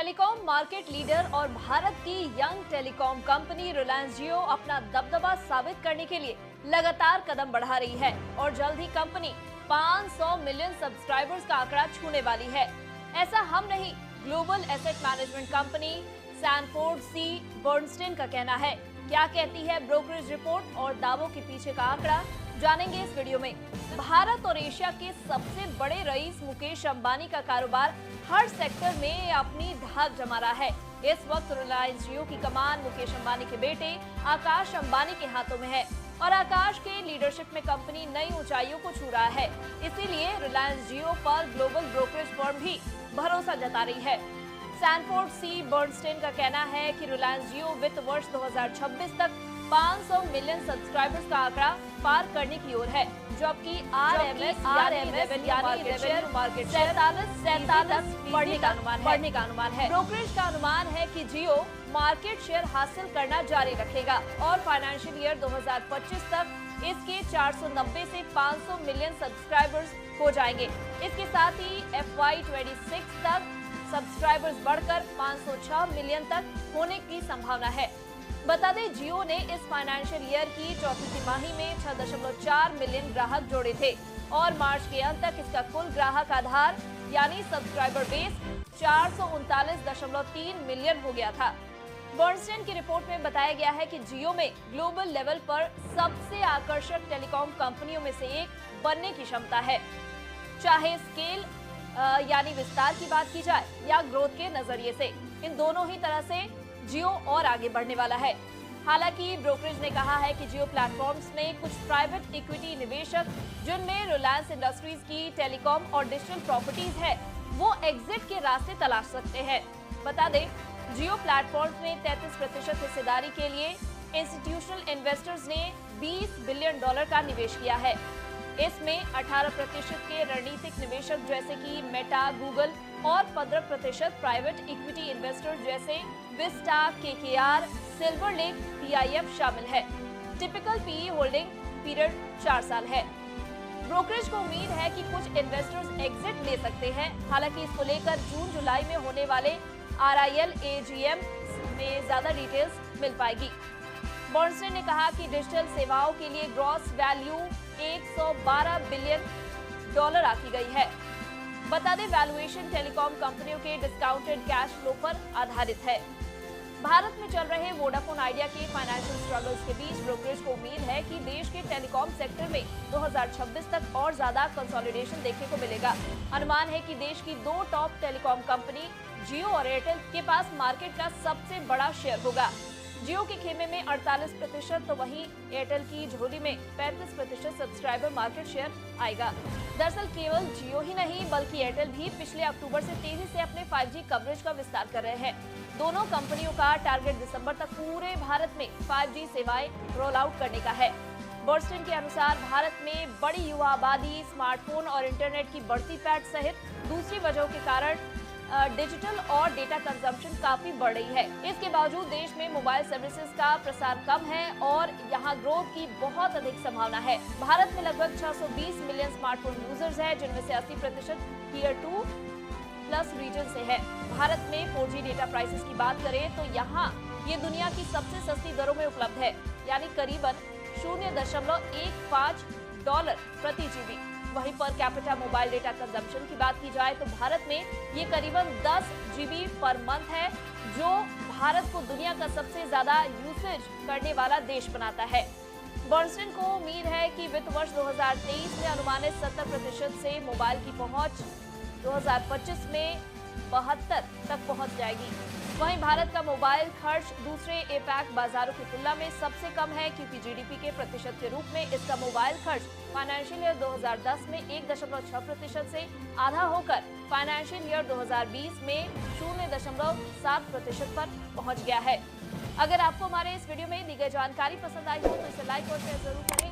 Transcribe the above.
Telecom market leader और भारत की young telecom company Reliance जियो अपना दबदबा साबित करने के लिए लगातार कदम बढ़ा रही है और जल्द ही कंपनी 500 मिलियन सब्सक्राइबर्स का आंकड़ा छूने वाली है। ऐसा हम नहीं, global asset management company Sanford C Bernstein का कहना है। क्या कहती है ब्रोकरेज रिपोर्ट और दावों के पीछे का आंकड़ा, जानेंगे इस वीडियो में। भारत और एशिया के सबसे बड़े रईस मुकेश अंबानी का कारोबार हर सेक्टर में अपनी धाक जमा रहा है। इस वक्त रिलायंस जियो की कमान मुकेश अंबानी के बेटे आकाश अंबानी के हाथों में है और आकाश के लीडरशिप में कंपनी नई ऊंचाइयों को छू रहा है। इसीलिए रिलायंस जियो पर ग्लोबल ब्रोकरेज फर्म भी भरोसा जता रही है। सैनफोर्ड सी बर्नस्टीन का कहना है कि रिलायंस जियो वित्त वर्ष 2026 तक 500 मिलियन सब्सक्राइबर्स का आंकड़ा पार करने की ओर है, जबकि आरएमएस मार्केट शेयर 47 बढ़ने का अनुमान है। ब्रोकरेज का अनुमान है कि जियो मार्केट शेयर हासिल करना जारी रखेगा और फाइनेंशियल ईयर 2025 तक इसके 490 से 500 मिलियन सब्सक्राइबर्स हो जाएंगे। इसके साथ ही FY26 तक सब्सक्राइबर्स बढ़कर 506 मिलियन तक होने की संभावना है। बता दें, जियो ने इस फाइनेंशियल ईयर की चौथी तिमाही में 6.4 मिलियन ग्राहक जोड़े थे और मार्च के अंत तक इसका कुल ग्राहक आधार यानी सब्सक्राइबर बेस 439.3 मिलियन हो गया था। बर्नस्टीन की रिपोर्ट में बताया गया है कि जियो में ग्लोबल लेवल पर सबसे आकर्षक टेलीकॉम कंपनियों में से एक बनने की क्षमता है, चाहे स्केल यानी विस्तार की बात की जाए या ग्रोथ के नजरिए से। इन दोनों ही तरह से जियो और आगे बढ़ने वाला है। हालांकि ब्रोकरेज ने कहा है कि जियो प्लेटफॉर्म्स में कुछ प्राइवेट इक्विटी निवेशक, जिनमें रिलायंस इंडस्ट्रीज की टेलीकॉम और डिजिटल प्रॉपर्टीज है, वो एग्जिट के रास्ते तलाश सकते हैं। बता दें, जियो प्लेटफॉर्म्स में 33% हिस्सेदारी के लिए इंस्टीट्यूशनल इन्वेस्टर्स ने $20 बिलियन का निवेश किया है। इसमें 18% के रणनीतिक निवेशक जैसे कि मेटा, गूगल और 15% प्राइवेट इक्विटी इन्वेस्टर जैसे Vista, KKR, silver lake, PIF शामिल है। टिपिकल PE होल्डिंग पीरियड 4 साल है। ब्रोकरेज को उम्मीद है कि कुछ इन्वेस्टर्स एग्जिट ले सकते हैं। हालांकि इसको लेकर जून-जुलाई में होने वाले RIL AGM में ज्यादा डिटेल्स मिल पाएगी। बर्नस्टीन ने कहा कि डिजिटल सेवाओं के लिए ग्रॉस वैल्यू $112 बिलियन आकी गई है। बता दें, वैल्यूएशन टेलीकॉम कंपनियों के डिस्काउंटेड कैश फ्लो पर आधारित है। भारत में चल रहे वोडाफोन आइडिया के फाइनेंशियल स्ट्रगल्स के बीच ब्रोकरेज को उम्मीद है कि देश के टेलीकॉम सेक्टर में 2026 तक और ज्यादा कंसोलिडेशन देखने को मिलेगा। अनुमान है कि देश की 2 टॉप टेलीकॉम कंपनी जियो और एयरटेल के पास मार्केट का सबसे बड़ा शेयर होगा। जियो के खेमे में 48%, तो वहीं एयरटेल की झोली में 35% सब्सक्राइबर मार्केट शेयर आएगा। दरअसल केवल जियो ही नहीं बल्कि एयरटेल भी पिछले अक्टूबर से तेजी से अपने 5G कवरेज का विस्तार कर रहे हैं। दोनों कंपनियों का टारगेट दिसंबर तक पूरे भारत में 5G सेवाएं रोल आउट करने का है। बर्नस्टीन के अनुसार भारत में बड़ी युवा आबादी, स्मार्टफोन और इंटरनेट की बढ़ती पैठ सहित दूसरी वजहों के कारण डिजिटल और डेटा कंजम्पशन काफी बढ़ रही है। इसके बावजूद देश में मोबाइल सर्विसेज का प्रसार कम है और यहाँ ग्रोथ की बहुत अधिक संभावना है। भारत में लगभग 620 मिलियन स्मार्टफोन यूजर्स हैं, जिनमें से 80% टियर 2 प्लस रीजन से है। भारत में 4G डेटा प्राइसेस की बात करें तो यहाँ ये दुनिया की सबसे सस्ती दरों में उपलब्ध है, यानी करीबन $0.15 प्रति GB। वहीं per capita mobile data consumption की बात की जाए तो भारत में ये करीबन 10 GB पर मंथ है, जो भारत को दुनिया का सबसे ज्यादा यूसेज करने वाला देश बनाता है। बर्नस्टीन को उम्मीद है कि वित्त वर्ष 2023 में अनुमानित 70% से मोबाइल की पहुंच 2025 में 72 तक पहुंच जाएगी। वहीं भारत का मोबाइल खर्च दूसरे एपैक बाजारों की तुलना में सबसे कम है, क्योंकि GDP के प्रतिशत के रूप में इसका मोबाइल खर्च फाइनेंशियल ईयर 2010 में 1.6% से आधा होकर फाइनेंशियल ईयर 2020 में 0.7% पर पहुंच गया है। अगर आपको हमारे इस वीडियो में दी गई जानकारी पसंद आई हो तो इसे लाइक और शेयर जरूर करें।